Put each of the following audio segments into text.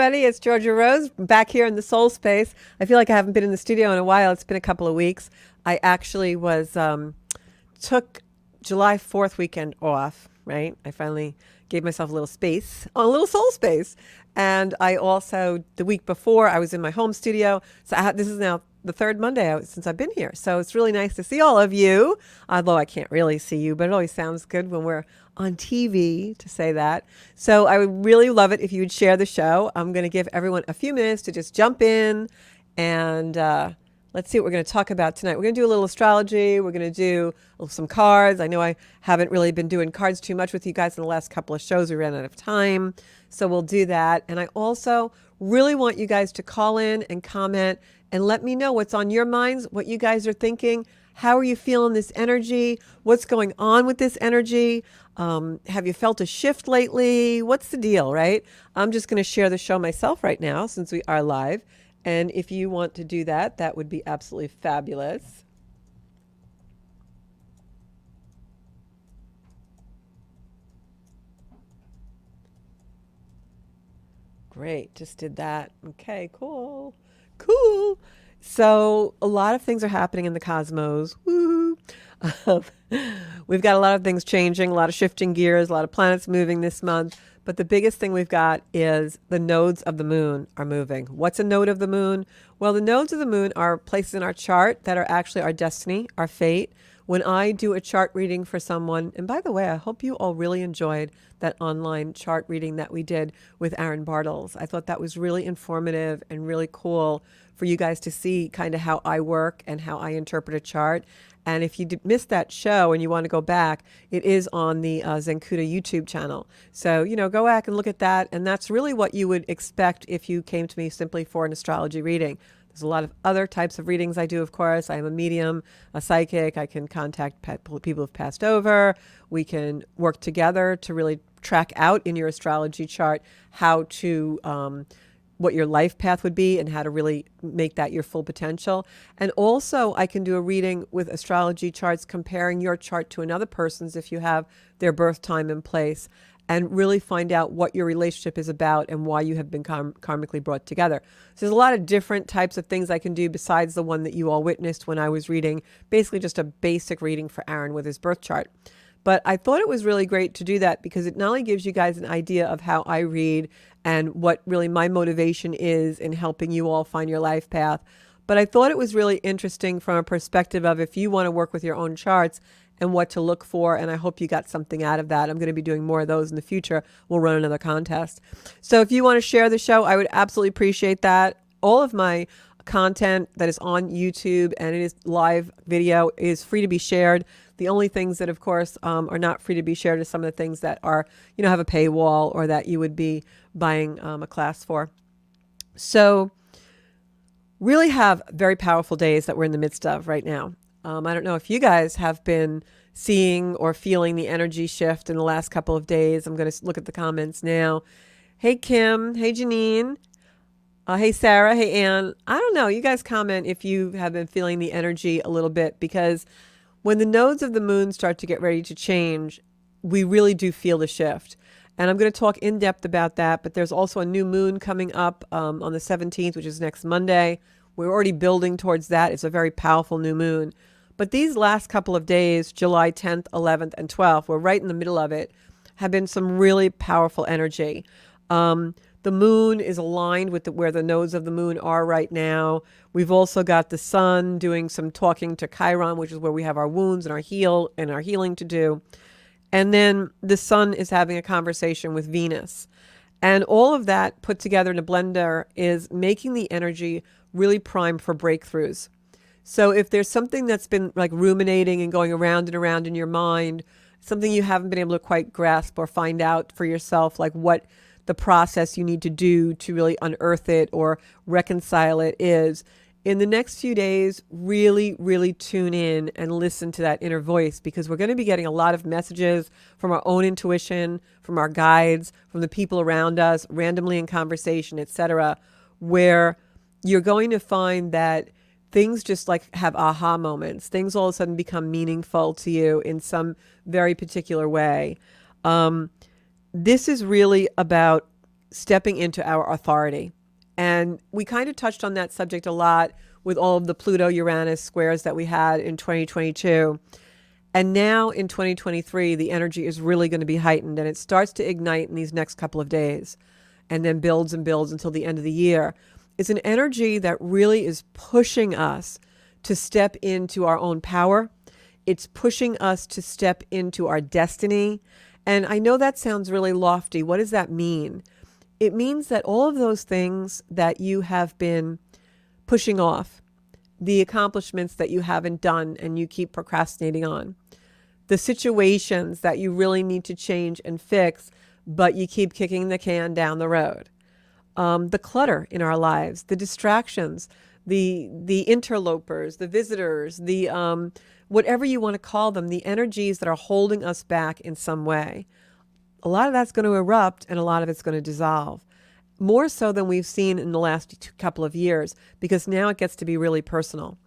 everybody. It's Georgia Rose back here in the Soul Space. I feel like I haven't been in the studio in a while. It's been a couple of weeks. I actually took July 4th weekend off, right? I finally gave myself a little space, a little soul space. And I also, the week before, I was in my home studio. So this is now the third Monday since I've been here. So it's really nice to see all of you, although I can't really see you, but it always sounds good when we're on TV to say that. So I would really love it if you would share the show. I'm going to give everyone a few minutes to just jump in and let's see what we're going to talk about tonight. We're going to do a little astrology. We're going to do some cards. I know I haven't really been doing cards too much with you guys in the last couple of shows. We ran out of time. So we'll do that. And I also really want you guys to call in and comment and let me know what's on your minds, what you guys are thinking. How are you feeling this energy? What's going on with this energy? Have you felt a shift lately? What's the deal, right? I'm just going to share the show myself right now since we are live. And if you want to do that, that would be absolutely fabulous. Great, just did that. Okay, cool. Cool. So a lot of things are happening in the cosmos. Woo! Um, we've got a lot of things changing, a lot of shifting gears, a lot of planets moving this month. But the biggest thing we've got is the nodes of the moon are moving. What's a node of the moon? Well, the nodes of the moon are places in our chart that are actually our destiny, our fate. When I do a chart reading for someone, and by the way, I hope you all really enjoyed that online chart reading that we did with Aaron Bartles. I thought that was really informative and really cool for you guys to see kind of how I work and how I interpret a chart. And if you missed that show and you want to go back, it is on the Zenkuda YouTube channel. So, go back and look at that. And that's really what you would expect if you came to me simply for an astrology reading. There's a lot of other types of readings I do, of course. I am a medium, a psychic. I can contact people who've passed over. We can work together to really track out in your astrology chart how to what your life path would be and how to really make that your full potential. And also I can do a reading with astrology charts comparing your chart to another person's if you have their birth time and place, and really find out what your relationship is about and why you have been karmically brought together. So there's a lot of different types of things I can do besides the one that you all witnessed when I was reading, basically just a basic reading for Aaron with his birth chart. But I thought it was really great to do that because it not only gives you guys an idea of how I read and what really my motivation is in helping you all find your life path, but I thought it was really interesting from a perspective of if you want to work with your own charts and what to look for, and I hope you got something out of that. I'm going to be doing more of those in the future. We'll run another contest. So if you want to share the show, I would absolutely appreciate that. All of my content that is on YouTube and it is live video is free to be shared. The only things that, of course, are not free to be shared are some of the things that are, have a paywall or that you would be buying a class for. So really have very powerful days that we're in the midst of right now. I don't know if you guys have been seeing or feeling the energy shift in the last couple of days. I'm going to look at the comments now. Hey, Kim. Hey, Janine. Hey, Sarah. Hey, Ann. I don't know. You guys comment if you have been feeling the energy a little bit, because when the nodes of the moon start to get ready to change, we really do feel the shift. And I'm going to talk in depth about that, but there's also a new moon coming up on the 17th, which is next Monday. We're already building towards that. It's a very powerful new moon. But these last couple of days, July 10th, 11th, and 12th, we're right in the middle of it, have been some really powerful energy. The moon is aligned with where the nodes of the moon are right now. We've also got the sun doing some talking to Chiron, which is where we have our wounds and our healing to do. And then the sun is having a conversation with Venus. And all of that put together in a blender is making the energy really prime for breakthroughs. So if there's something that's been like ruminating and going around and around in your mind, something you haven't been able to quite grasp or find out for yourself, like what the process you need to do to really unearth it or reconcile it is, in the next few days, really, really tune in and listen to that inner voice, because we're going to be getting a lot of messages from our own intuition, from our guides, from the people around us, randomly in conversation, etc., where you're going to find that things just like have aha moments. Things all of a sudden become meaningful to you in some very particular way. This is really about stepping into our authority. And we kind of touched on that subject a lot with all of the Pluto-Uranus squares that we had in 2022. And now in 2023, the energy is really going to be heightened, and it starts to ignite in these next couple of days and then builds and builds until the end of the year. It's an energy that really is pushing us to step into our own power. It's pushing us to step into our destiny. And I know that sounds really lofty. What does that mean? It means that all of those things that you have been pushing off, the accomplishments that you haven't done and you keep procrastinating on, the situations that you really need to change and fix, but you keep kicking the can down the road, the clutter in our lives, the distractions, the interlopers, the visitors, the whatever you want to call them, the energies that are holding us back in some way. A lot of that's going to erupt and a lot of it's going to dissolve. More so than we've seen in the last couple of years, because now it gets to be really personal.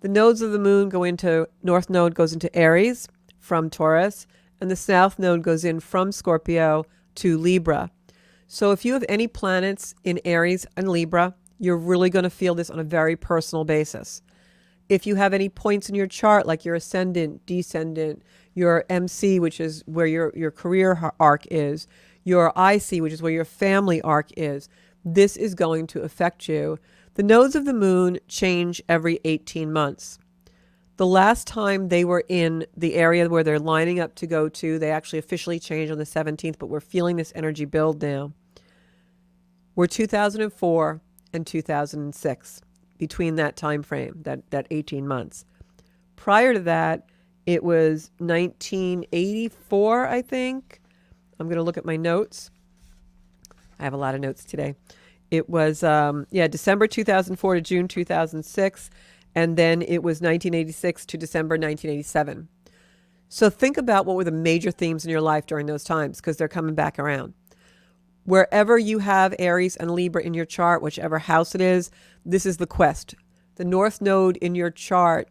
The nodes of the moon go into, North Node goes into Aries from Taurus, and the South Node goes in from Scorpio to Libra. So if you have any planets in Aries and Libra, you're really going to feel this on a very personal basis. If you have any points in your chart, like your ascendant, descendant, your MC, which is where your career arc is, your IC, which is where your family arc is, this is going to affect you. The nodes of the moon change every 18 months. The last time they were in the area where they're lining up to go to, they actually officially changed on the 17th, but we're feeling this energy build now. We're 2004 and 2006, between that time frame, that 18 months. Prior to that, it was 1984, I think. I'm going to look at my notes. I have a lot of notes today. It was, December 2004 to June 2006. And then it was 1986 to December 1987. So think about what were the major themes in your life during those times, because they're coming back around. Wherever you have Aries and Libra in your chart, whichever house it is, this is the quest. The North Node in your chart,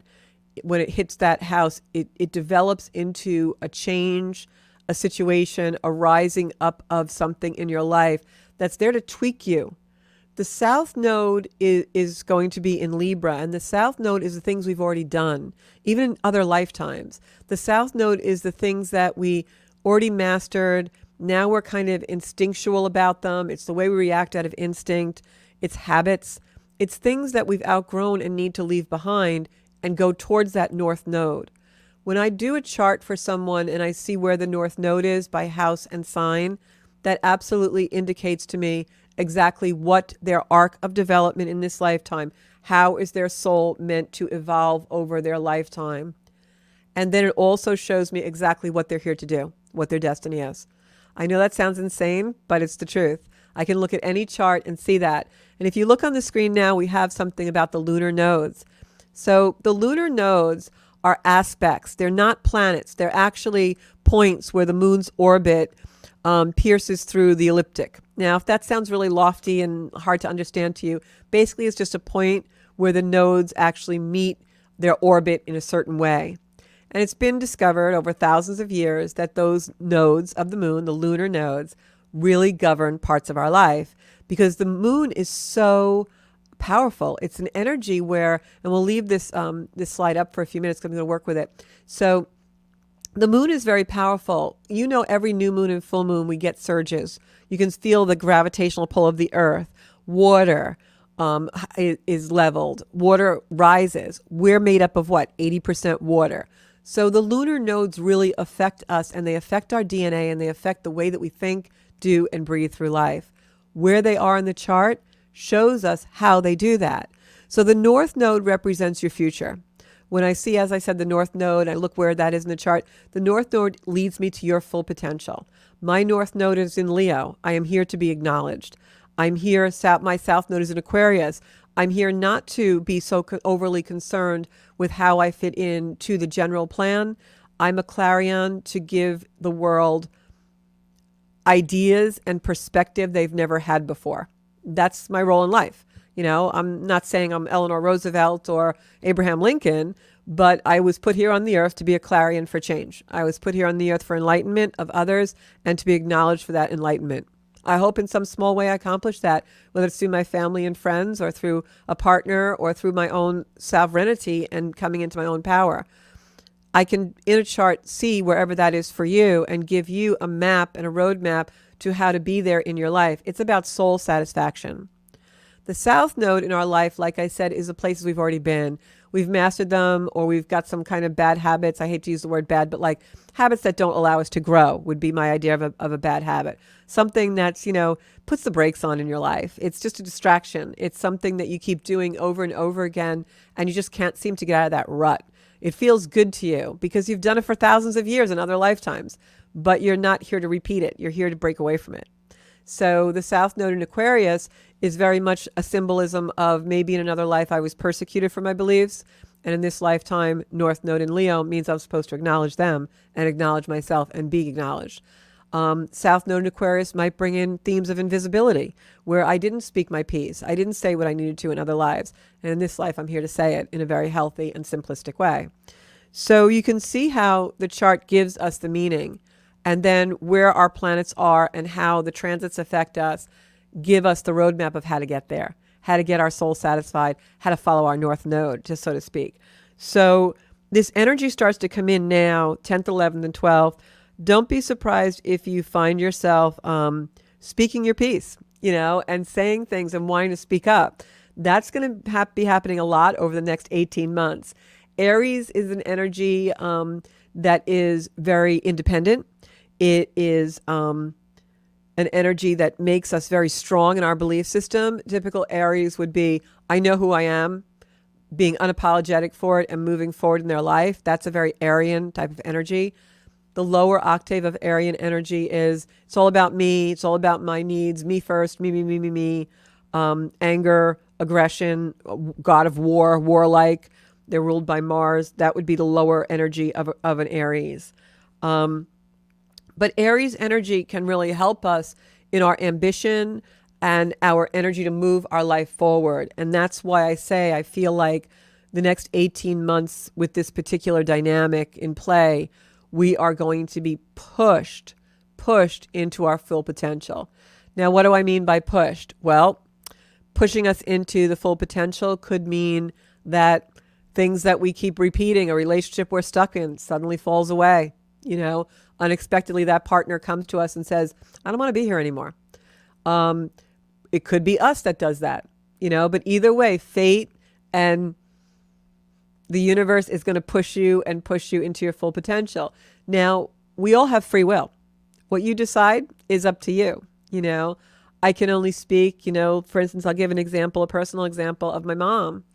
when it hits that house, it develops into a change, a situation, a rising up of something in your life that's there to tweak you. The South Node is going to be in Libra, and the South Node is the things we've already done, even in other lifetimes. The South Node is the things that we already mastered. Now we're kind of instinctual about them. It's the way we react out of instinct. It's habits. It's things that we've outgrown and need to leave behind and go towards that North Node. When I do a chart for someone and I see where the North Node is by house and sign, that absolutely indicates to me exactly what their arc of development in this lifetime, how is their soul meant to evolve over their lifetime. And then it also shows me exactly what they're here to do, what their destiny is. I know that sounds insane, but it's the truth. I can look at any chart and see that. And if you look on the screen now, we have something about the lunar nodes. So the lunar nodes are aspects. They're not planets. They're actually points where the moon's orbit pierces through the ecliptic. Now, if that sounds really lofty and hard to understand to you, basically it's just a point where the nodes actually meet their orbit in a certain way. And it's been discovered over thousands of years that those nodes of the moon, the lunar nodes, really govern parts of our life, because the moon is so powerful. It's an energy where, and we'll leave this this slide up for a few minutes because I'm going to work with it. So the moon is very powerful. You know, every new moon and full moon, we get surges. You can feel the gravitational pull of the earth. Water is leveled. Water rises. We're made up of what? 80% water. So the lunar nodes really affect us, and they affect our DNA, and they affect the way that we think, do, and breathe through life. Where they are in the chart shows us how they do that. So the North Node represents your future. When I see, as I said, the North Node, I look where that is in the chart. The North Node leads me to your full potential. My North Node is in Leo. I am here to be acknowledged. I'm here, my South Node is in Aquarius. I'm here not to be so overly concerned with how I fit in to the general plan. I'm a clarion to give the world ideas and perspective they've never had before. That's my role in life. You know, I'm not saying I'm Eleanor Roosevelt or Abraham Lincoln, but I was put here on the earth to be a clarion for change. I was put here on the earth for enlightenment of others and to be acknowledged for that enlightenment. I hope in some small way I accomplish that, whether it's through my family and friends or through a partner or through my own sovereignty and coming into my own power. I can, in a chart, see wherever that is for you and give you a map and a roadmap to how to be there in your life. It's about soul satisfaction. The South Node in our life, like I said, is the places we've already been. We've mastered them, or we've got some kind of bad habits. I hate to use the word bad, but like habits that don't allow us to grow would be my idea of a bad habit. Something that's, puts the brakes on in your life. It's just a distraction. It's something that you keep doing over and over again, and you just can't seem to get out of that rut. It feels good to you because you've done it for thousands of years in other lifetimes, but you're not here to repeat it. You're here to break away from it. So the South Node in Aquarius is very much a symbolism of maybe in another life I was persecuted for my beliefs. And in this lifetime, North Node in Leo means I'm supposed to acknowledge them and acknowledge myself and be acknowledged. South Node in Aquarius might bring in themes of invisibility, where I didn't speak my piece. I didn't say what I needed to in other lives. And in this life, I'm here to say it in a very healthy and simplistic way. So you can see how the chart gives us the meaning, and then where our planets are and how the transits affect us give us the roadmap of how to get there, how to get our soul satisfied, how to follow our North Node, just so to speak. So this energy starts to come in now, 10th, 11th, and 12th. Don't be surprised if you find yourself speaking your piece, and saying things and wanting to speak up. That's going to be happening a lot over the next 18 months. Aries is an energy that is very independent. It is an energy that makes us very strong in our belief system. Typical Aries would be, I know who I am, being unapologetic for it and moving forward in their life. That's a very Aryan type of energy. The lower octave of Aryan energy is, it's all about me. It's all about my needs, me first, me. Anger, aggression, god of war, warlike. They're ruled by Mars. That would be the lower energy of an Aries. But Aries energy can really help us in our ambition and our energy to move our life forward. And that's why I say I feel like the next 18 months with this particular dynamic in play, we are going to be pushed into our full potential. Now, what do I mean by pushed? Well, pushing us into the full potential could mean that things that we keep repeating, a relationship we're stuck in, suddenly falls away. Unexpectedly, that partner comes to us and says, I don't want to be here anymore. It could be us that does that, but either way, fate and the universe is going to push you into your full potential. Now, we all have free will. What you decide is up to you. I can only speak, for instance, I'll give an example, a personal example of my mom.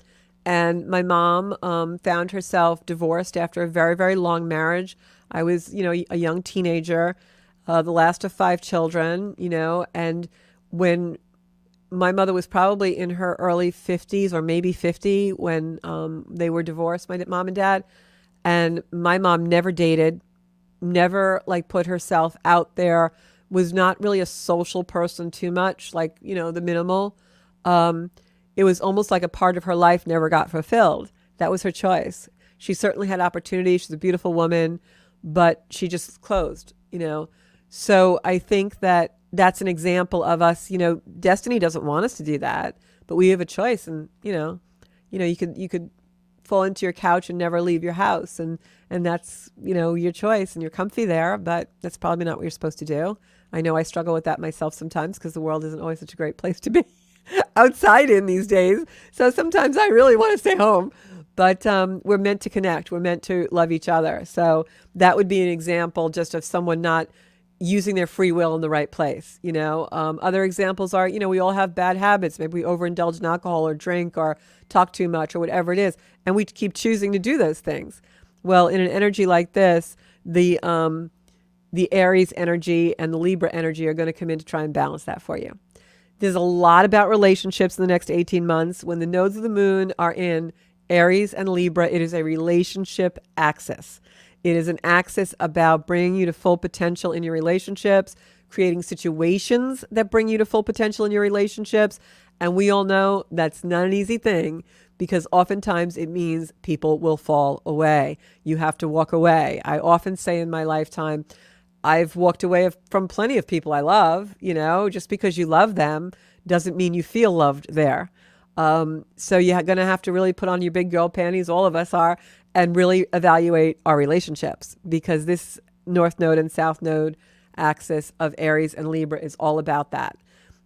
And my mom found herself divorced after a very, very long marriage. I was, a young teenager, the last of 5 children, and when my mother was probably in her early 50s or maybe 50 when they were divorced, my mom and dad. And my mom never dated, never put herself out there, was not really a social person too much, the minimal. It was almost like a part of her life never got fulfilled. That was her choice. She certainly had opportunity. She's a beautiful woman, but she just closed, So I think that that's an example of us, destiny doesn't want us to do that, but we have a choice. And, you could fall into your couch and never leave your house. And that's, your choice, and you're comfy there, but that's probably not what you're supposed to do. I know I struggle with that myself sometimes because the world isn't always such a great place to be outside in these days. So sometimes I really want to stay home, but we're meant to connect. We're meant to love each other. So that would be an example just of someone not using their free will in the right place. Other examples are, we all have bad habits. Maybe we overindulge in alcohol or drink or talk too much or whatever it is. And we keep choosing to do those things. Well, in an energy like this, the Aries energy and the Libra energy are going to come in to try and balance that for you. There's a lot about relationships in the next 18 months. When the nodes of the moon are in Aries and Libra, it is a relationship axis. It is an axis about bringing you to full potential in your relationships, creating situations that bring you to full potential in your relationships. And we all know that's not an easy thing because oftentimes it means people will fall away. You have to walk away. I often say in my lifetime, I've walked away from plenty of people I love. Just because you love them doesn't mean you feel loved there. So you're going to have to really put on your big girl panties, all of us are, and really evaluate our relationships, because this North Node and South Node axis of Aries and Libra is all about that.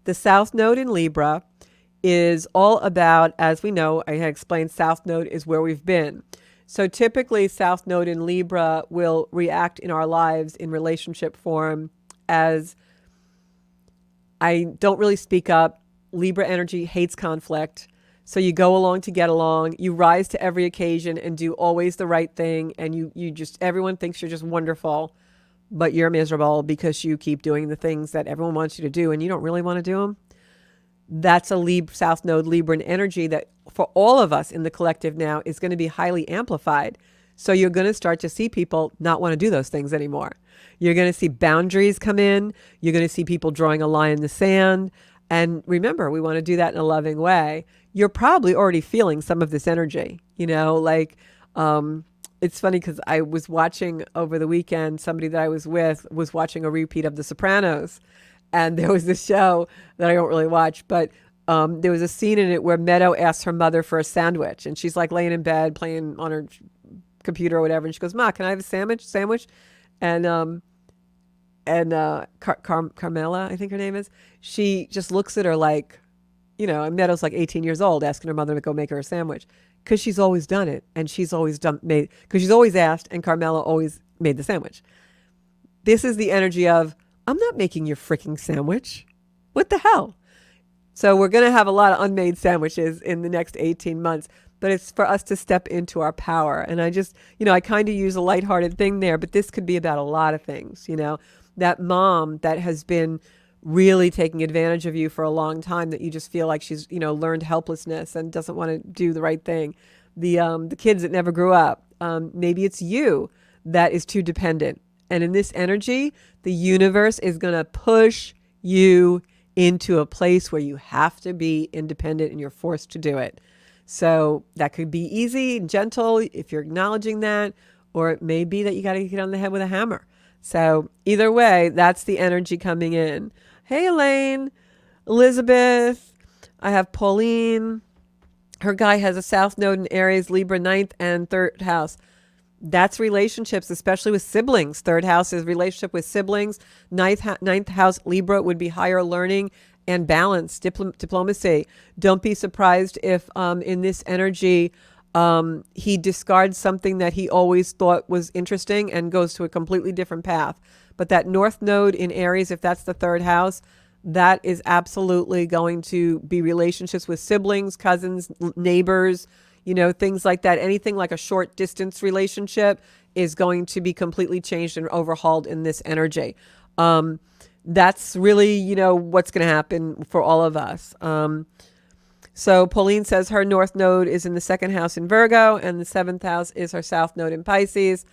The South Node in Libra is all about, as we know, I had explained, South Node is where we've been. So typically South Node in Libra will react in our lives in relationship form as I don't really speak up. Libra energy hates conflict. So you go along to get along. You rise to every occasion and do always the right thing. And you just, everyone thinks you're just wonderful, but you're miserable because you keep doing the things that everyone wants you to do and you don't really want to do them. That's a South Node Libran energy that for all of us in the collective now is going to be highly amplified. So you're going to start to see people not want to do those things anymore. You're going to see boundaries come in. You're going to see people drawing a line in the sand. And remember, we want to do that in a loving way. You're probably already feeling some of this energy, it's funny because I was watching over the weekend, somebody that I was with was watching a repeat of The Sopranos. And there was this show that I don't really watch, but there was a scene in it where Meadow asks her mother for a sandwich. And she's like laying in bed playing on her computer or whatever. And she goes, "Ma, can I have a sandwich?" And Carmela, I think her name is, she just looks at her like, and Meadow's like 18 years old, asking her mother to go make her a sandwich. Because she's always done it. And she's always because she's always asked, and Carmela always made the sandwich. This is the energy of, I'm not making your freaking sandwich. What the hell? So we're going to have a lot of unmade sandwiches in the next 18 months, but it's for us to step into our power. And I just, I kind of use a lighthearted thing there, but this could be about a lot of things, that mom that has been really taking advantage of you for a long time, that you just feel like she's, learned helplessness and doesn't want to do the right thing. The kids that never grew up. Maybe it's you that is too dependent. And in this energy, the universe is going to push you into a place where you have to be independent and you're forced to do it. So that could be easy and gentle if you're acknowledging that, or it may be that you got to get on the head with a hammer. So either way, that's the energy coming in. Hey, Elaine, Elizabeth, I have Pauline. Her guy has a South Node in Aries, Libra, 9th and 3rd house. That's relationships, especially with siblings. 3rd house is relationship with siblings. 9th house, Libra, would be higher learning and balance, diplomacy. Don't be surprised if in this energy, he discards something that he always thought was interesting and goes to a completely different path. But that North Node in Aries, if that's the 3rd house, that is absolutely going to be relationships with siblings, cousins, neighbors, things like that. Anything like a short distance relationship is going to be completely changed and overhauled in this energy. That's really, what's going to happen for all of us. So Pauline says her North Node is in the 2nd house in Virgo, and the 7th house is her South Node in Pisces.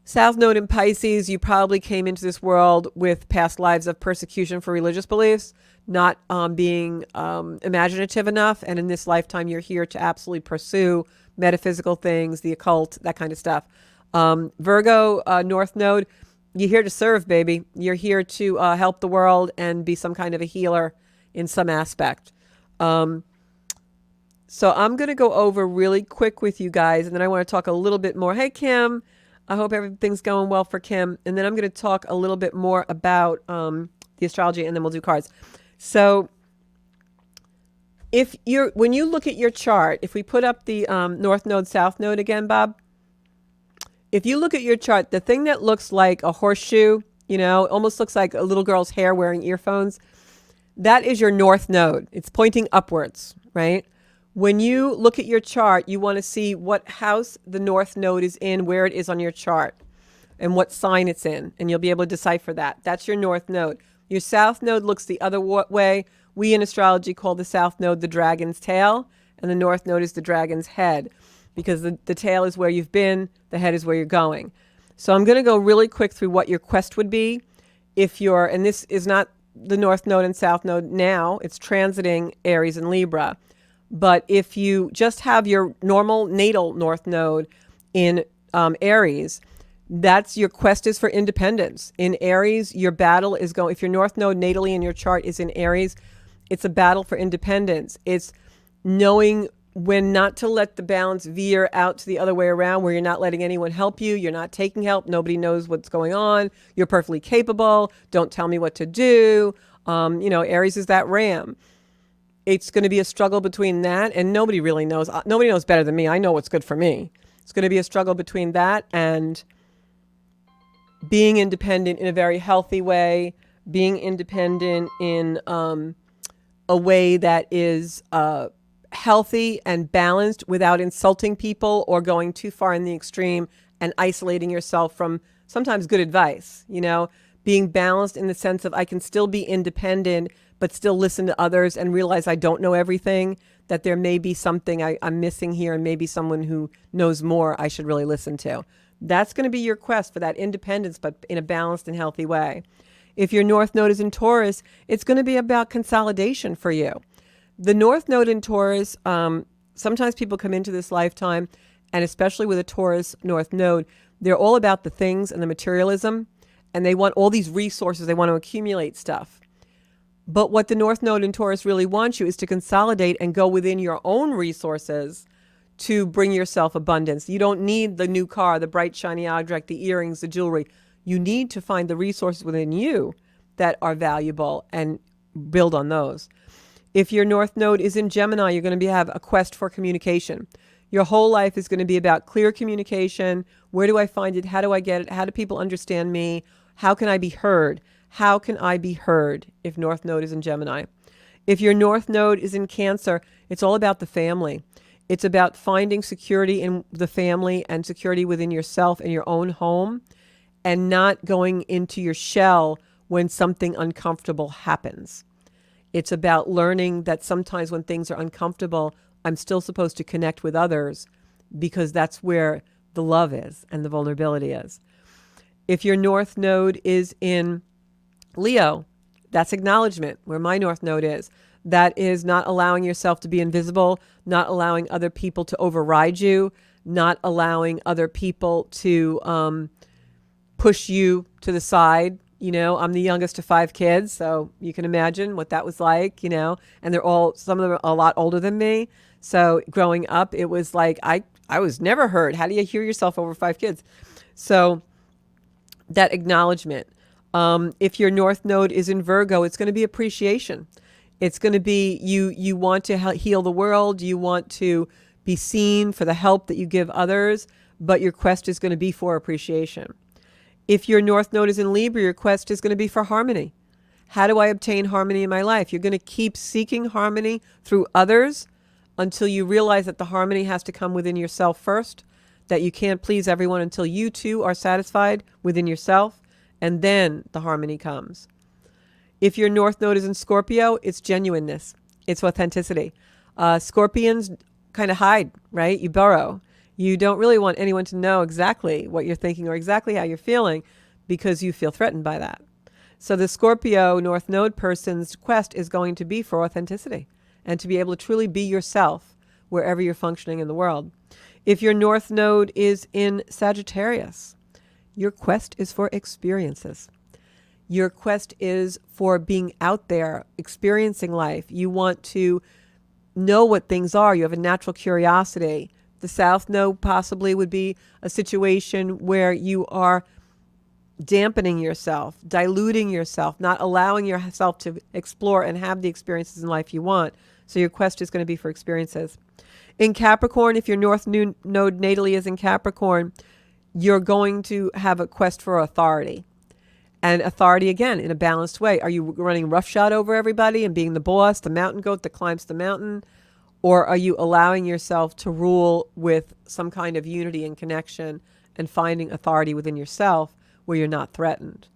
South Node in Pisces, you probably came into this world with past lives of persecution for religious beliefs, not being imaginative enough. And in this lifetime, you're here to absolutely pursue metaphysical things, the occult, that kind of stuff. Virgo, North Node, you're here to serve, baby. You're here to help the world and be some kind of a healer in some aspect. So I'm going to go over really quick with you guys, and then I want to talk a little bit more. Hey, Kim. I hope everything's going well for Kim. And then I'm going to talk a little bit more about the astrology, and then we'll do cards. So when you look at your chart, if we put up the North Node, South Node again, Bob, if you look at your chart, the thing that looks like a horseshoe, almost looks like a little girl's hair wearing earphones, that is your North Node. It's pointing upwards, right? When you look at your chart, you want to see what house the North Node is in, where it is on your chart, and what sign it's in, and you'll be able to decipher that. That's your North Node. Your South Node looks the other way. We in astrology call the South Node the dragon's tail, and the North Node is the dragon's head, because the tail is where you've been, the head is where you're going. So I'm going to go really quick through what your quest would be and this is not the North Node and South Node now, it's transiting Aries and Libra. But if you just have your normal natal North Node in Aries, That's your quest is for independence. In Aries, your battle is going, if your North Node natally in your chart is in Aries, it's a battle for independence. It's knowing when not to let the balance veer out to the other way around, where you're not letting anyone help you. You're not taking help. Nobody knows what's going on. You're perfectly capable. Don't tell me what to do. Aries is that ram. It's going to be a struggle between that, and nobody really knows. Nobody knows better than me. I know what's good for me. It's going to be a struggle between that and being independent in a very healthy way, being independent in a way that is healthy and balanced without insulting people or going too far in the extreme and isolating yourself from sometimes good advice. Being balanced in the sense of I can still be independent, but still listen to others and realize I don't know everything, that there may be something I'm missing here and maybe someone who knows more I should really listen to. That's going to be your quest for that independence, but in a balanced and healthy way. If your North Node is in Taurus, it's going to be about consolidation for you. The North Node in Taurus, sometimes people come into this lifetime, and especially with a Taurus North Node, they're all about the things and the materialism, and they want all these resources. They want to accumulate stuff. But what the North Node in Taurus really wants you is to consolidate and go within your own resources to bring yourself abundance. You don't need the new car, the bright, shiny object, the earrings, the jewelry. You need to find the resources within you that are valuable and build on those. If your North Node is in Gemini, you're going to have a quest for communication. Your whole life is going to be about clear communication. Where do I find it? How do I get it? How do people understand me? How can I be heard? How can I be heard if North Node is in Gemini? If your North Node is in Cancer, it's all about the family. It's about finding security in the family and security within yourself and your own home, and not going into your shell when something uncomfortable happens. It's about learning that sometimes when things are uncomfortable, I'm still supposed to connect with others because that's where the love is and the vulnerability is. If your North Node is in Leo, that's acknowledgement, where my North Node is. That is not allowing yourself to be invisible, not allowing other people to override you, not allowing other people to push you to the side. I'm the youngest of 5 kids, so you can imagine what that was like, and some of them are a lot older than me. So growing up, it was like, I was never heard. How do you hear yourself over 5 kids? So that acknowledgement. If your North Node is in Virgo, it's going to be appreciation. It's going to be you want to heal the world. You want to be seen for the help that you give others, but your quest is going to be for appreciation. If your North Node is in Libra, your quest is going to be for harmony. How do I obtain harmony in my life? You're going to keep seeking harmony through others until you realize that the harmony has to come within yourself first, that you can't please everyone until you too are satisfied within yourself, and then the harmony comes. If your North Node is in Scorpio, it's genuineness. It's authenticity. Scorpions kind of hide, right? You burrow. You don't really want anyone to know exactly what you're thinking or exactly how you're feeling because you feel threatened by that. So the Scorpio North Node person's quest is going to be for authenticity and to be able to truly be yourself wherever you're functioning in the world. If your North Node is in Sagittarius, your quest is for experiences. Your quest is for being out there, experiencing life. You want to know what things are. You have a natural curiosity. The South Node possibly would be a situation where you are dampening yourself, diluting yourself, not allowing yourself to explore and have the experiences in life you want. So your quest is going to be for experiences. In Capricorn, if your North Node natally is in Capricorn, you're going to have a quest for authority. And authority, again, in a balanced way. Are you running roughshod over everybody and being the boss, the mountain goat that climbs the mountain? Or are you allowing yourself to rule with some kind of unity and connection and finding authority within yourself where you're not threatened?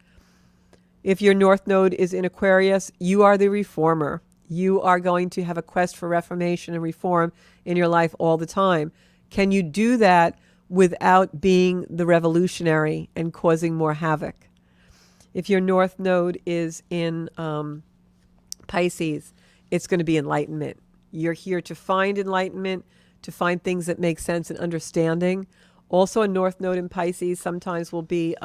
If your North Node is in Aquarius, you are the reformer. You are going to have a quest for reformation and reform in your life all the time. Can you do that without being the revolutionary and causing more havoc? If your North Node is in Pisces, it's going to be enlightenment. You're here to find enlightenment, to find things that make sense and understanding. Also, a North Node in Pisces sometimes will be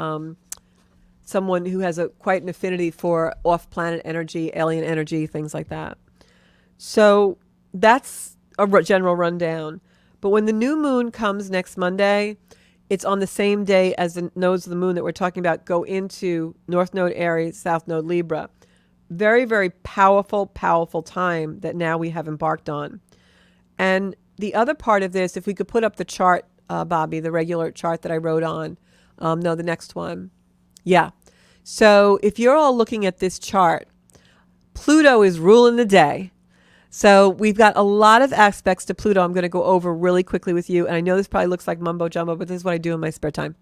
someone who has quite an affinity for off-planet energy, alien energy, things like that. So that's a general rundown. But when the new moon comes next Monday, it's on the same day as the nodes of the moon that we're talking about go into North Node Aries, South Node Libra. Very, very powerful, powerful time that now we have embarked on. And the other part of this, if we could put up the chart, Bobby, the regular chart that I wrote on. No, the next one. Yeah. So if you're all looking at this chart, Pluto is ruling the day. So we've got a lot of aspects to Pluto I'm going to go over really quickly with you. And I know this probably looks like mumbo jumbo, but this is what I do in my spare time.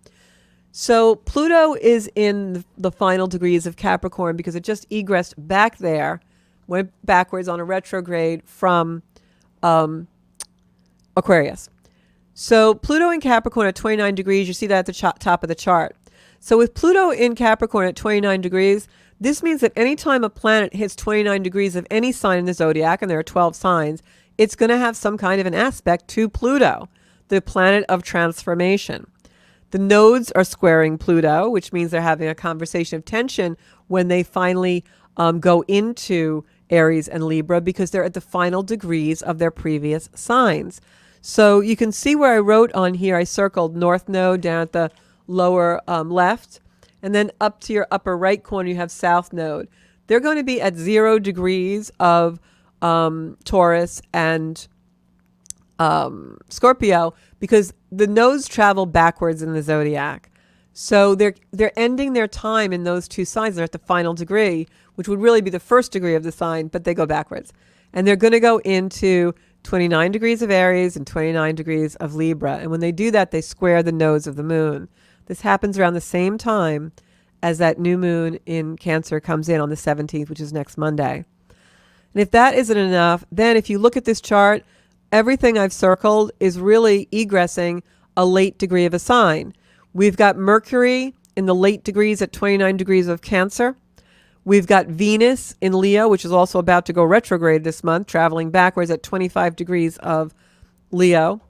So Pluto is in the final degrees of Capricorn because it just egressed back there, went backwards on a retrograde from Aquarius. So Pluto in Capricorn at 29 degrees, you see that at the top of the chart. So with Pluto in Capricorn at 29 degrees, this means that anytime a planet hits 29 degrees of any sign in the zodiac, and there are 12 signs, it's going to have some kind of an aspect to Pluto, the planet of transformation. The nodes are squaring Pluto, which means they're having a conversation of tension when they finally go into Aries and Libra because they're at the final degrees of their previous signs. So you can see where I wrote on here, I circled North Node down at the lower left. And then up to your upper right corner, you have South Node. They're going to be at 0 degrees of Taurus and Scorpio because the nodes travel backwards in the zodiac. So they're ending their time in those two signs. They're at the final degree, which would really be the first degree of the sign, but they go backwards. And they're going to go into 29 degrees of Aries and 29 degrees of Libra. And when they do that, they square the nodes of the moon. This happens around the same time as that new moon in Cancer comes in on the 17th, which is next Monday. And if that isn't enough, then if you look at this chart, everything I've circled is really egressing a late degree of a sign. We've got Mercury in the late degrees at 29 degrees of Cancer. We've got Venus in Leo, which is also about to go retrograde this month, traveling backwards at 25 degrees of Leo,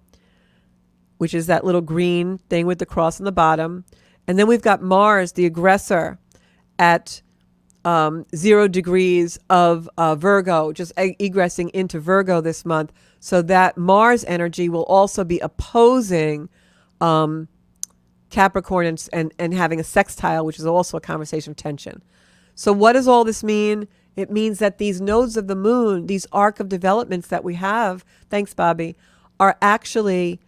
which is that little green thing with the cross on the bottom. And then we've got Mars, the aggressor, at 0 degrees of Virgo, just egressing into Virgo this month. So that Mars energy will also be opposing Capricorn and having a sextile, which is also a conversation of tension. So what does all this mean? It means that these nodes of the moon, these arc of developments that we have, thanks, Bobby, are actually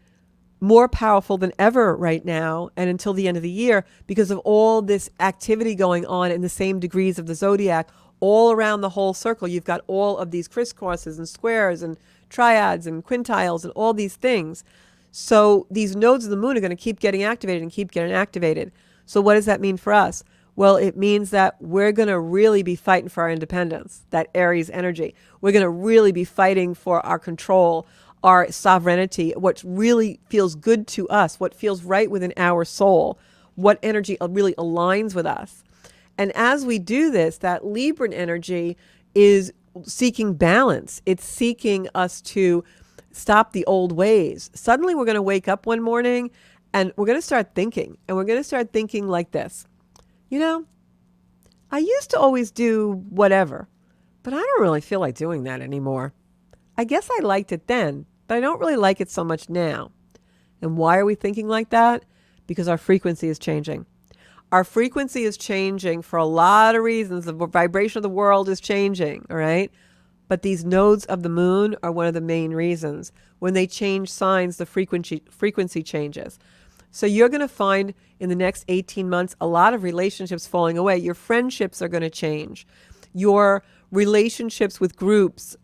more powerful than ever right now and until the end of the year because of all this activity going on in the same degrees of the zodiac all around the whole circle. You've got all of these crisscrosses and squares and triads and quintiles and all these things. So these nodes of the moon are going to keep getting activated and keep getting activated. So what does that mean for us? Well, it means that we're going to really be fighting for our independence, that Aries energy. We're going to really be fighting for our control, our sovereignty, what really feels good to us, what feels right within our soul, what energy really aligns with us. And as we do this, that Libran energy is seeking balance. It's seeking us to stop the old ways. Suddenly we're going to wake up one morning and we're going to start thinking, and we're going to start thinking like this. You know, I used to always do whatever, but I don't really feel like doing that anymore. I guess I liked it then, but I don't really like it so much now. And why are we thinking like that? Because our frequency is changing. Our frequency is changing for a lot of reasons. The vibration of the world is changing, all right? But these nodes of the moon are one of the main reasons. When they change signs, the frequency changes. So you're going to find in the next 18 months a lot of relationships falling away. Your friendships are going to change. Your relationships with groups,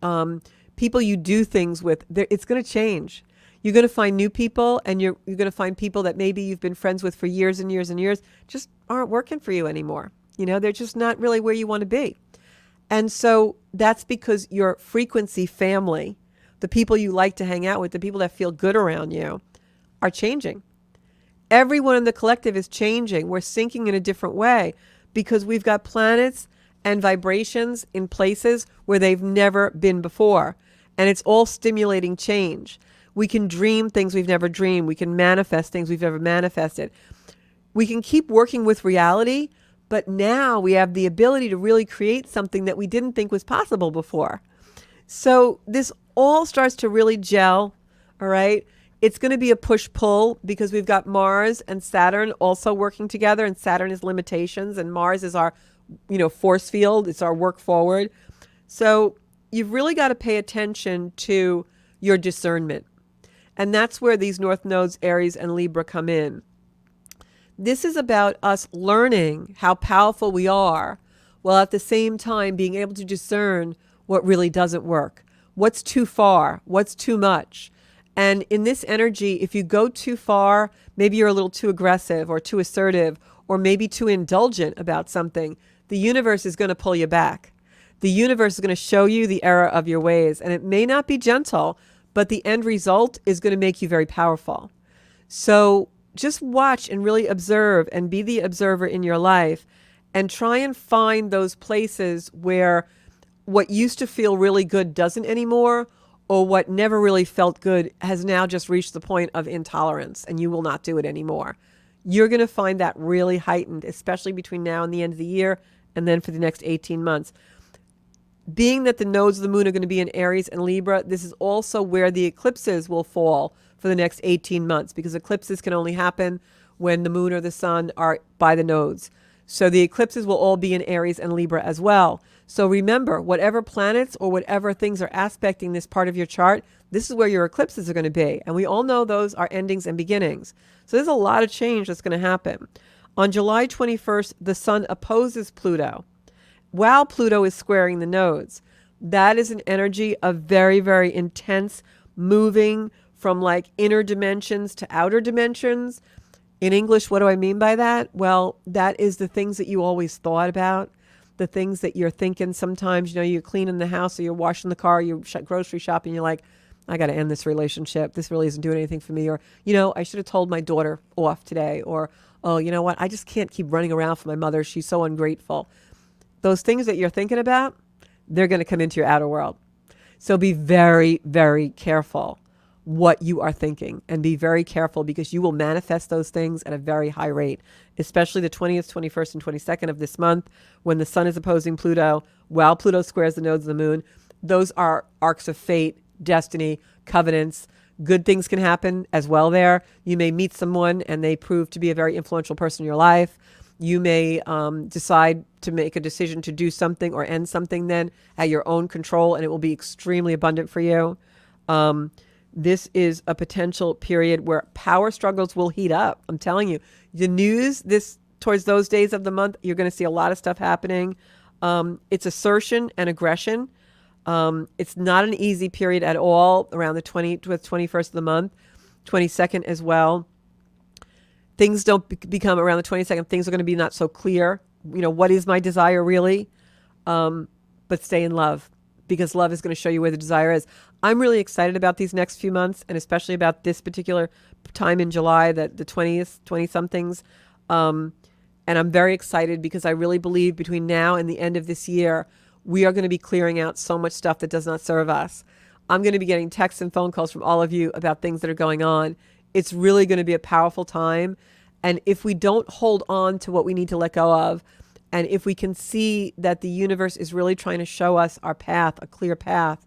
people you do things with, it's going to change. You're going to find new people, and you're going to find people that maybe you've been friends with for years and years and years just aren't working for you anymore. You know, they're just not really where you want to be. And so that's because your frequency family, the people you like to hang out with, the people that feel good around you, are changing. Everyone in the collective is changing. We're syncing in a different way because we've got planets and vibrations in places where they've never been before. And it's all stimulating change. We can dream things we've never dreamed. We can manifest things we've never manifested. We can keep working with reality, but now we have the ability to really create something that we didn't think was possible before. So this all starts to really gel, all right? It's going to be a push-pull because we've got Mars and Saturn also working together, and Saturn is limitations, and Mars is our, force field. It's our work forward. So you've really got to pay attention to your discernment. And that's where these North Nodes, Aries and Libra come in. This is about us learning how powerful we are, while at the same time being able to discern what really doesn't work. What's too far? What's too much? And in this energy, if you go too far, maybe you're a little too aggressive or too assertive or maybe too indulgent about something, the universe is going to pull you back. The universe is going to show you the error of your ways. And it may not be gentle, but the end result is going to make you very powerful. So just watch and really observe and be the observer in your life and try and find those places where what used to feel really good doesn't anymore, or what never really felt good has now just reached the point of intolerance and you will not do it anymore. You're going to find that really heightened, especially between now and the end of the year and then for the next 18 months. Being that the nodes of the moon are going to be in Aries and Libra, this is also where the eclipses will fall for the next 18 months, because eclipses can only happen when the moon or the sun are by the nodes. So the eclipses will all be in Aries and Libra as well. So remember, whatever planets or whatever things are aspecting this part of your chart, this is where your eclipses are going to be. And we all know those are endings and beginnings. So there's a lot of change that's going to happen. On July 21st, the sun opposes Pluto, while Pluto is squaring the nodes. That is an energy of very, very intense moving from like inner dimensions to outer dimensions. In English, what do I mean by that? Well, that is the things that you always thought about, the things that you're thinking sometimes. You're cleaning the house or you're washing the car, you're grocery shopping, you're like, I got to end this relationship. This really isn't doing anything for me. Or, I should have told my daughter off today. Or, oh, you know what? I just can't keep running around for my mother. She's so ungrateful. Those things that you're thinking about, they're going to come into your outer world. So be very, very careful what you are thinking, and be very careful, because you will manifest those things at a very high rate, especially the 20th, 21st, and 22nd of this month, when the sun is opposing Pluto, while Pluto squares the nodes of the moon. Those are arcs of fate, destiny, covenants. Good things can happen as well there. You may meet someone and they prove to be a very influential person in your life. You may decide to make a decision to do something or end something then at your own control, and it will be extremely abundant for you. This is a potential period where power struggles will heat up. I'm telling you, the news towards those days of the month, you're going to see a lot of stuff happening. It's assertion and aggression. It's not an easy period at all around the 21st of the month, 22nd as well. Things don't become around the 22nd. Things are going to be not so clear. What is my desire really? But stay in love, because love is going to show you where the desire is. I'm really excited about these next few months, and especially about this particular time in July, the 20-somethings. And I'm very excited because I really believe between now and the end of this year, we are going to be clearing out so much stuff that does not serve us. I'm going to be getting texts and phone calls from all of you about things that are going on. It's really going to be a powerful time. And if we don't hold on to what we need to let go of, and if we can see that the universe is really trying to show us our path, a clear path,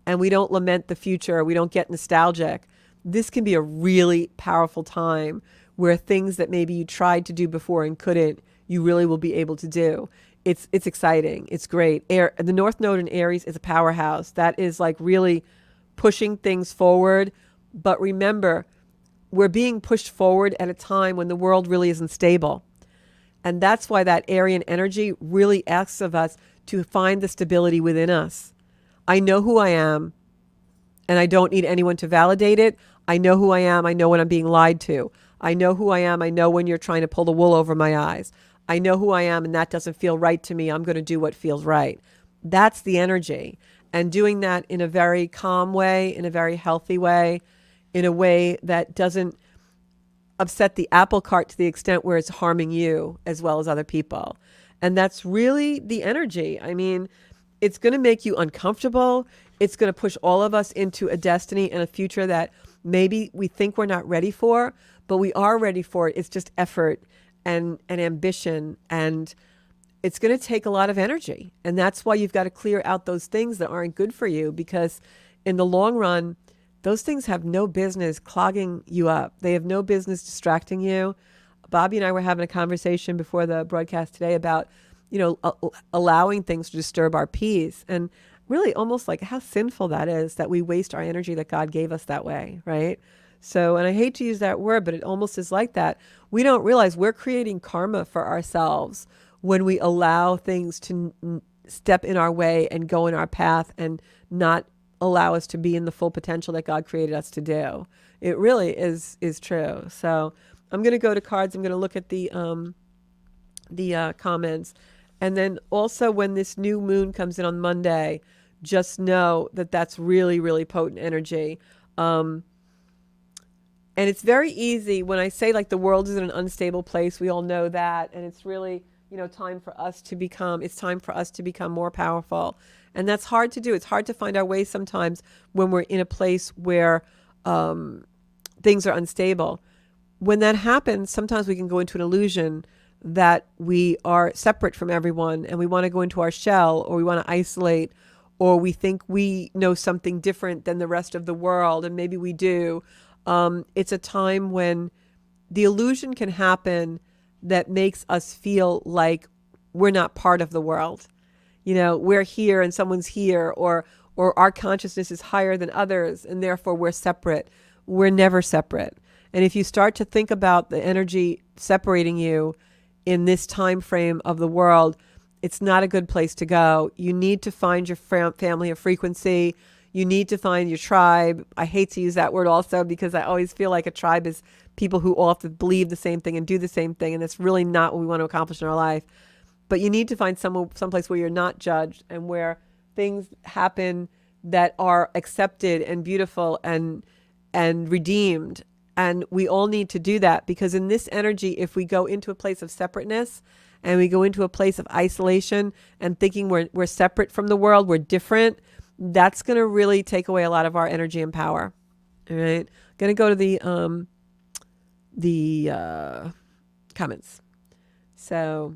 and we don't lament the future, we don't get nostalgic, this can be a really powerful time where things that maybe you tried to do before and couldn't, you really will be able to do. It's exciting. It's great. The North Node in Aries is a powerhouse. That is like really pushing things forward. But remember, we're being pushed forward at a time when the world really isn't stable. And that's why that Aryan energy really asks of us to find the stability within us. I know who I am, and I don't need anyone to validate it. I know who I am. I know when I'm being lied to. I know who I am. I know when you're trying to pull the wool over my eyes. I know who I am, and that doesn't feel right to me. I'm going to do what feels right. That's the energy. And doing that in a very calm way, in a very healthy way, in a way that doesn't upset the apple cart to the extent where it's harming you as well as other people. And that's really the energy. I mean, it's going to make you uncomfortable. it's going to push all of us into a destiny and a future that maybe we think we're not ready for, but we are ready for it. It's just effort and ambition, and it's going to take a lot of energy. And that's why you've got to clear out those things that aren't good for you, because in the long run, those things have no business clogging you up. They have no business distracting you. Bobby and I were having a conversation before the broadcast today about, allowing things to disturb our peace, and really almost like how sinful that is, that we waste our energy that God gave us that way, right? So, and I hate to use that word, but it almost is like that. We don't realize we're creating karma for ourselves when we allow things to step in our way and go in our path and not allow us to be in the full potential that God created us to do. It really is true. So I'm going to go to cards. I'm going to look at the comments. And then also when this new moon comes in on Monday, just know that that's really, really potent energy. And it's very easy when I say like the world is in an unstable place. We all know that. And it's really, time for us to become more powerful. And that's hard to do. It's hard to find our way sometimes when we're in a place where things are unstable. When that happens, sometimes we can go into an illusion that we are separate from everyone and we want to go into our shell, or we want to isolate, or we think we know something different than the rest of the world, and maybe we do. It's a time when the illusion can happen that makes us feel like we're not part of the world. We're here and someone's here, or our consciousness is higher than others, and therefore we're separate. We're never separate. And if you start to think about the energy separating you in this time frame of the world, it's not a good place to go. You need to find your family of frequency. You need to find your tribe. I hate to use that word also, because I always feel like a tribe is people who all have to believe the same thing and do the same thing, and that's really not what we want to accomplish in our life. But you need to find someplace where you're not judged and where things happen that are accepted and beautiful and redeemed. And we all need to do that, because in this energy, if we go into a place of separateness and we go into a place of isolation and thinking we're separate from the world, we're different, that's going to really take away a lot of our energy and power. All right. Going to go to the comments. So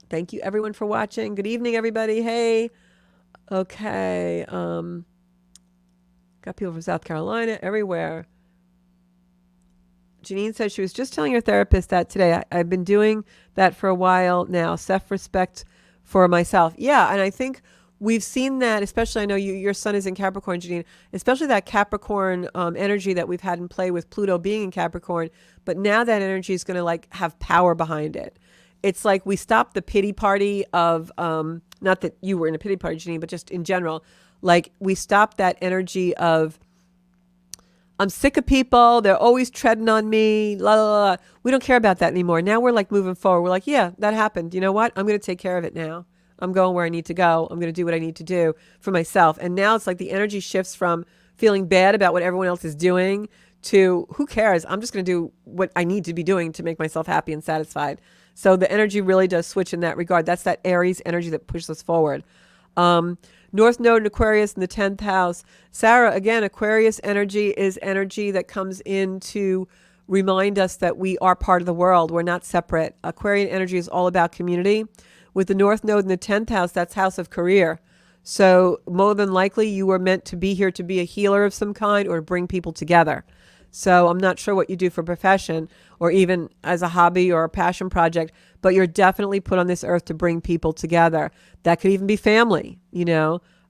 thank you everyone for watching. Good evening, everybody. Hey. Okay. Got people from South Carolina, everywhere. Janine says she was just telling her therapist that today. I've been doing that for a while now. Self-respect for myself. Yeah, and I think we've seen that, especially, I know your sun is in Capricorn, Janine, especially that Capricorn energy that we've had in play with Pluto being in Capricorn. But now that energy is going to have power behind it. It's like we stopped the pity party of, not that you were in a pity party, Janine, but just in general. Like we stopped that energy of, I'm sick of people. They're always treading on me. La, la, la. We don't care about that anymore. Now we're moving forward. We're like, yeah, that happened. You know what? I'm going to take care of it now. I'm going where I need to go. I'm going to do what I need to do for myself. And now it's like the energy shifts from feeling bad about what everyone else is doing to who cares? I'm just going to do what I need to be doing to make myself happy and satisfied. So the energy really does switch in that regard. That's that Aries energy that pushes us forward. North Node in Aquarius in the 10th house. Sarah, again, Aquarius energy is energy that comes in to remind us that we are part of the world. We're not separate. Aquarian energy is all about community. With the North Node in the 10th house, that's house of career. So more than likely you were meant to be here to be a healer of some kind or to bring people together. So I'm not sure what you do for profession or even as a hobby or a passion project, but you're definitely put on this earth to bring people together. That could even be family,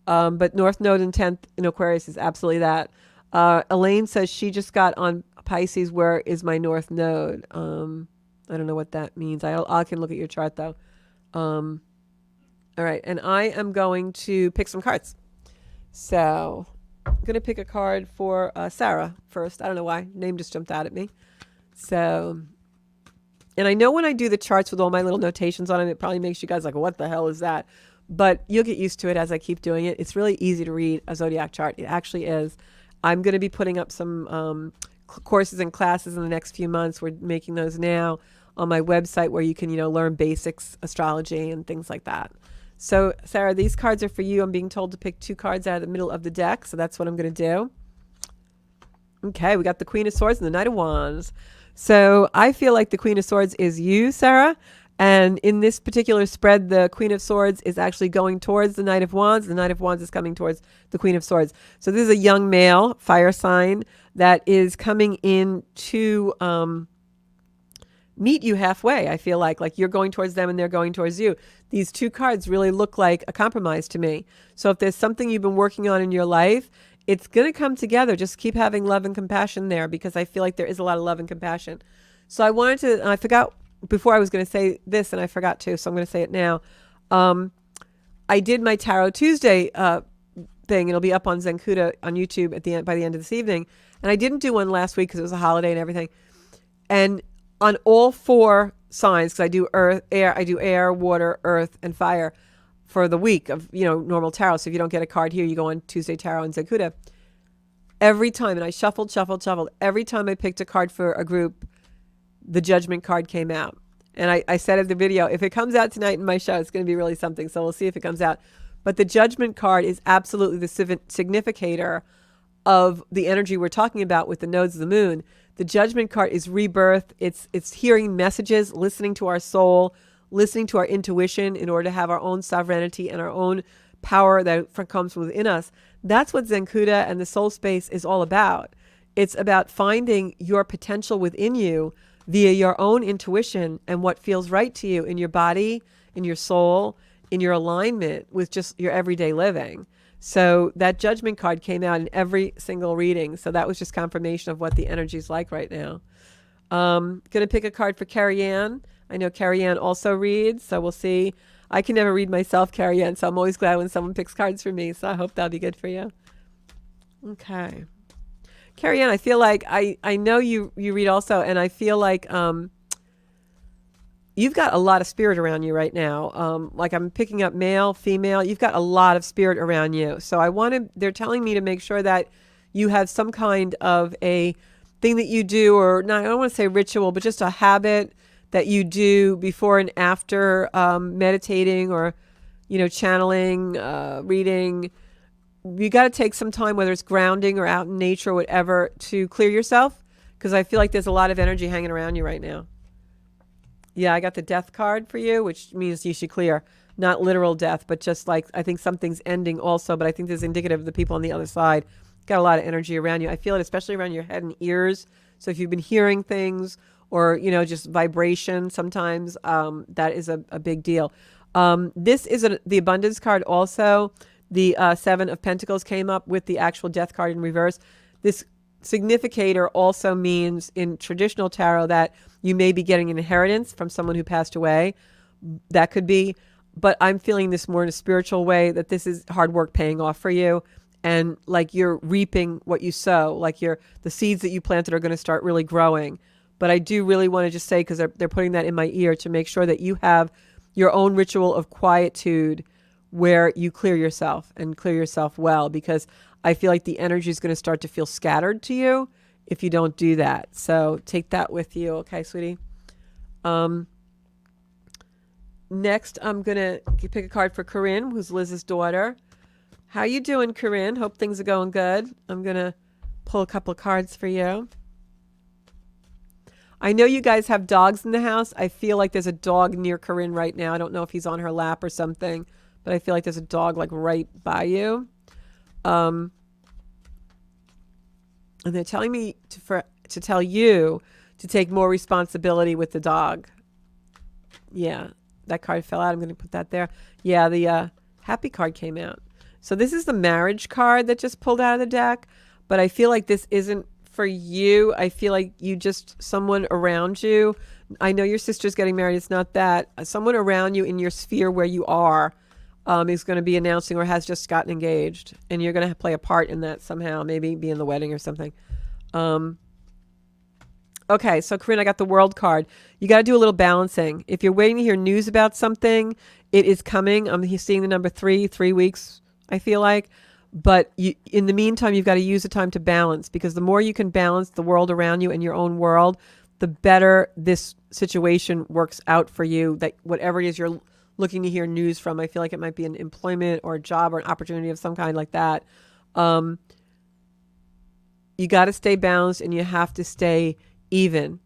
but North Node in 10th in Aquarius is absolutely that. Elaine says she just got on Pisces. Where is my North Node? I don't know what that means. I can look at your chart though. All right. And I am going to pick some cards. So I'm going to pick a card for Sarah first. I don't know why. Name just jumped out at me. So, and I know when I do the charts with all my little notations on them, it probably makes you guys like, what the hell is that? But you'll get used to it as I keep doing it. It's really easy to read a zodiac chart. It actually is. I'm going to be putting up some courses and classes in the next few months. We're making those now on my website where you can, learn basics astrology and things like that. So, Sarah, these cards are for you. I'm being told to pick 2 cards out of the middle of the deck, so that's what I'm going to do. Okay, we got the Queen of Swords and the Knight of Wands. So I feel like the Queen of Swords is you, Sarah. And in this particular spread, the Queen of Swords is actually going towards the Knight of Wands. The Knight of Wands is coming towards the Queen of Swords. So this is a young male fire sign that is coming in to meet you halfway. I feel like you're going towards them and they're going towards you. These 2 cards really look like a compromise to me. So if there's something you've been working on in your life, it's going to come together. Just keep having love and compassion there, because I feel like there is a lot of love and compassion. So I wanted to, and I forgot before I was going to say this and I forgot to, so I'm going to say it now. I did my Tarot Tuesday thing. It'll be up on Zenkuda on YouTube by the end of this evening. And I didn't do one last week because it was a holiday and everything. And on all 4 signs, because I do air, water, earth, and fire for the week of, normal tarot. So if you don't get a card here, you go on Tuesday Tarot and Zenkuda. Every time, and I shuffled. Every time I picked a card for a group, the Judgment card came out. And I said in the video, if it comes out tonight in my show, it's going to be really something. So we'll see if it comes out. But the Judgment card is absolutely the significator of the energy we're talking about with the nodes of the moon. The Judgment card is rebirth. It's hearing messages, listening to our soul, listening to our intuition in order to have our own sovereignty and our own power that comes within us. That's what Zenkuda and the soul space is all about. It's about finding your potential within you via your own intuition and what feels right to you in your body, in your soul, in your alignment with just your everyday living. So that Judgment card came out in every single reading. So that was just confirmation of what the energy is like right now. Going to pick a card for Carrie Ann. I know Carrie Ann also reads, so we'll see. I can never read myself, Carrie Ann, so I'm always glad when someone picks cards for me. So I hope that'll be good for you. Okay. Carrie Ann, I feel like I know you read also, and I feel like you've got a lot of spirit around you right now. Like I'm picking up male, female. You've got a lot of spirit around you. So they're telling me to make sure that you have some kind of a thing that you do, or not, I don't want to say ritual, but just a habit that you do before and after meditating or, channeling, reading. You got to take some time, whether it's grounding or out in nature or whatever, to clear yourself, because I feel like there's a lot of energy hanging around you right now. Yeah, I got the Death card for you, which means you should clear. Not literal death, but just like I think something's ending also, but I think this is indicative of the people on the other side. Got a lot of energy around you. I feel it especially around your head and ears. So if you've been hearing things or, just vibration sometimes, that is a big deal. This is the Abundance card also. The 7 of Pentacles came up with the actual Death card in reverse. This significator also means in traditional tarot that you may be getting an inheritance from someone who passed away. That could be, but I'm feeling this more in a spiritual way, that this is hard work paying off for you. And like you're reaping what you sow, like the seeds that you planted are going to start really growing. But I do really want to just say, because they're putting that in my ear, to make sure that you have your own ritual of quietude where you clear yourself and clear yourself well, because I feel like the energy is going to start to feel scattered to you if you don't do that. So take that with you. Okay, sweetie. Next, I'm going to pick a card for Corinne, who's Liz's daughter. How you doing, Corinne? Hope things are going good. I'm going to pull a couple of cards for you. I know you guys have dogs in the house. I feel like there's a dog near Corinne right now. I don't know if he's on her lap or something, but I feel like there's a dog like right by you. And they're telling me to tell you to take more responsibility with the dog. Yeah, that card fell out. I'm going to put that there. Yeah, the happy card came out. So this is the marriage card that just pulled out of the deck, but I feel like this isn't for you. I feel like someone around you. I know your sister's getting married. It's not that. Someone around you in your sphere where you are is going to be announcing or has just gotten engaged, and you're going to play a part in that somehow, maybe be in the wedding or something. Okay, so Corinne, I got the World card. You got to do a little balancing. If you're waiting to hear news about something, it is coming. I'm seeing the number 3 weeks, I feel like. But in the meantime, you've got to use the time to balance, because the more you can balance the world around you and your own world, the better this situation works out for you, that whatever it is you're looking to hear news from. I feel like it might be an employment or a job or an opportunity of some kind like that. You got to stay balanced, and you have to stay even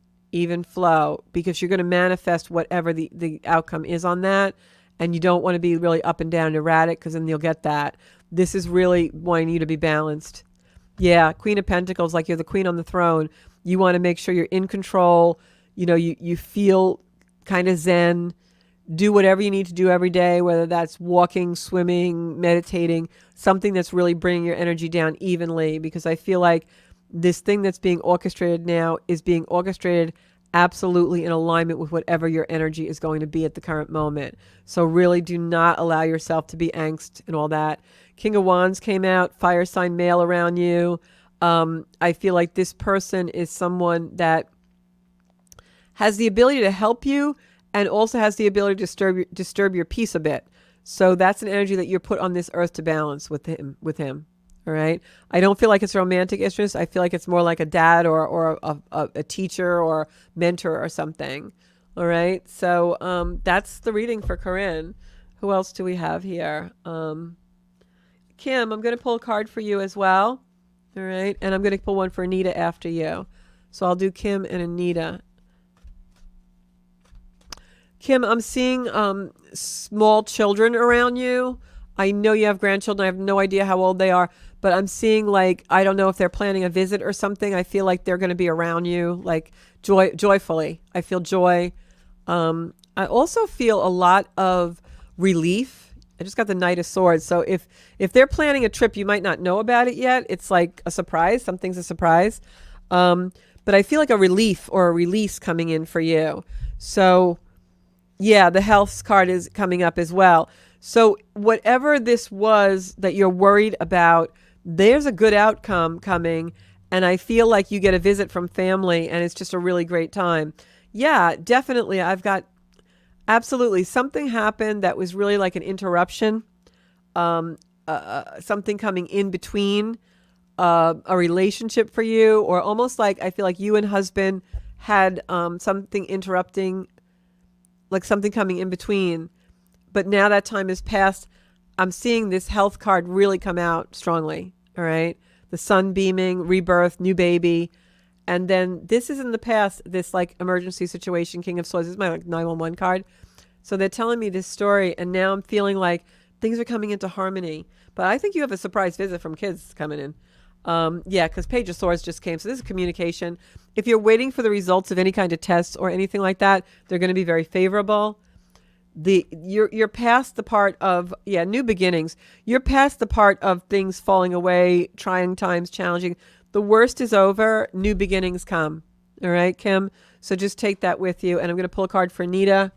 flow, because you're going to manifest whatever the outcome is on that. And you don't want to be really up and down and erratic, because then you'll get that. This is really wanting you to be balanced. Yeah, Queen of Pentacles, like you're the queen on the throne. You want to make sure you're in control. You know, you feel kind of zen. Do whatever you need to do every day, whether that's walking, swimming, meditating, something that's really bringing your energy down evenly, because I feel like this thing that's being orchestrated now is being orchestrated absolutely in alignment with whatever your energy is going to be at the current moment. So really do not allow yourself to be angst and all that. King of Wands came out, fire sign male around you. I feel like this person is someone that has the ability to help you and also has the ability to disturb your peace a bit. So that's an energy that you're put on this earth to balance with him. All right. I don't feel like it's romantic interest. I feel like it's more like a dad or a teacher or mentor or something. All right. So that's the reading for Corinne. Who else do we have here? Kim, I'm going to pull a card for you as well. All right. And I'm going to pull one for Anita after you. So I'll do Kim and Anita. Kim, I'm seeing small children around you. I know you have grandchildren. I have no idea how old they are, but I'm seeing, like, I don't know if they're planning a visit or something. I feel like they're going to be around you, like joyfully. I feel joy. I also feel a lot of relief. I just got the Knight of Swords. So if they're planning a trip, you might not know about it yet. It's like a surprise. Something's a surprise. But I feel like a relief or a release coming in for you. So yeah, the health card is coming up as well. So whatever this was that you're worried about, there's a good outcome coming. And I feel like you get a visit from family and it's just a really great time. Yeah, definitely. I've got absolutely something happened that was really like an interruption. Something coming in between a relationship for you, or almost like I feel like you and husband had something interrupting, like something coming in between. But now that time has passed. I'm seeing this health card really come out strongly. All right. The sun beaming, rebirth, new baby. And then this is in the past, this like emergency situation, King of Swords. This is my like 911 card. So they're telling me this story. And now I'm feeling like things are coming into harmony. But I think you have a surprise visit from kids coming in. Yeah, because Page of Swords just came. So this is communication. If you're waiting for the results of any kind of tests or anything like that, they're going to be very favorable. You're past the part of new beginnings. You're past the part of things falling away, trying times, challenging. The worst is over. New beginnings come. All right, Kim. So just take that with you. And I'm going to pull a card for Anita.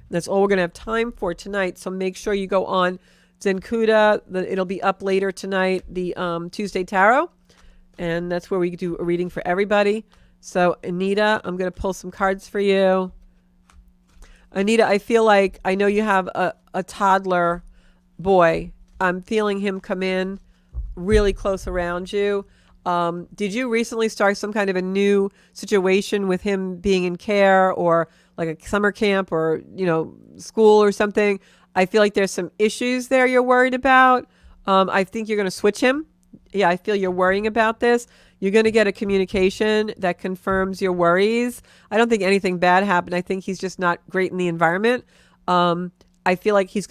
That's all we're going to have time for tonight. So make sure you go on Zencuda. It'll be up later tonight, the Tuesday Tarot. And that's where we do a reading for everybody. So Anita, I'm going to pull some cards for you. Anita, I feel like I know you have a toddler boy. I'm feeling him come in really close around you. Did you recently start some kind of a new situation with him being in care, or like a summer camp, or, school or something? I feel like there's some issues there you're worried about. I think you're going to switch him. Yeah, I feel you're worrying about this. You're going to get a communication that confirms your worries. I don't think anything bad happened. I think he's just not great in the environment. I feel like he's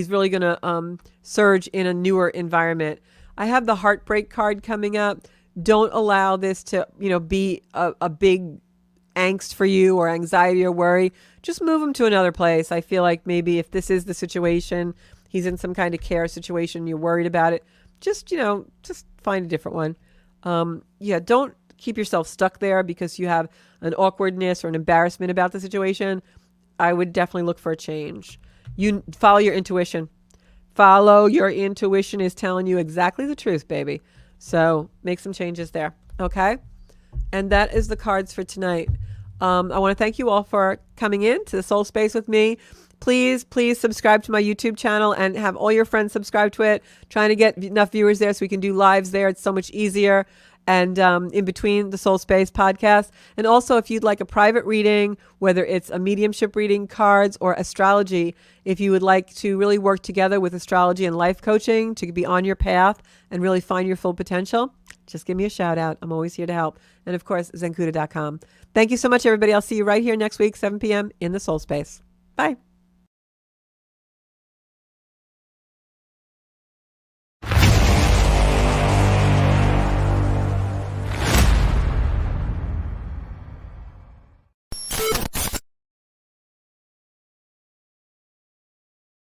really going to surge in a newer environment. I have the heartbreak card coming up. Don't allow this to, be a big angst for you, or anxiety or worry. Just move him to another place. I feel like maybe if this is the situation, he's in some kind of care situation, you're worried about it, just find a different one. Don't keep yourself stuck there because you have an awkwardness or an embarrassment about the situation. I would definitely look for a change. You follow your intuition. Follow your intuition is telling you exactly the truth, baby. So make some changes there. Okay. And that is the cards for tonight. I want to thank you all for coming in to the Soul Space with me. Please subscribe to my YouTube channel and have all your friends subscribe to it. Trying to get enough viewers there so we can do lives there. It's so much easier. and in between the Soul Space podcast. And also, if you'd like a private reading, whether it's a mediumship reading, cards, or astrology, if you would like to really work together with astrology and life coaching to be on your path and really find your full potential, just give me a shout out. I'm always here to help. And of course, Zencuda.com. Thank you so much, everybody. I'll see you right here next week, 7 p.m. in the Soul Space. Bye.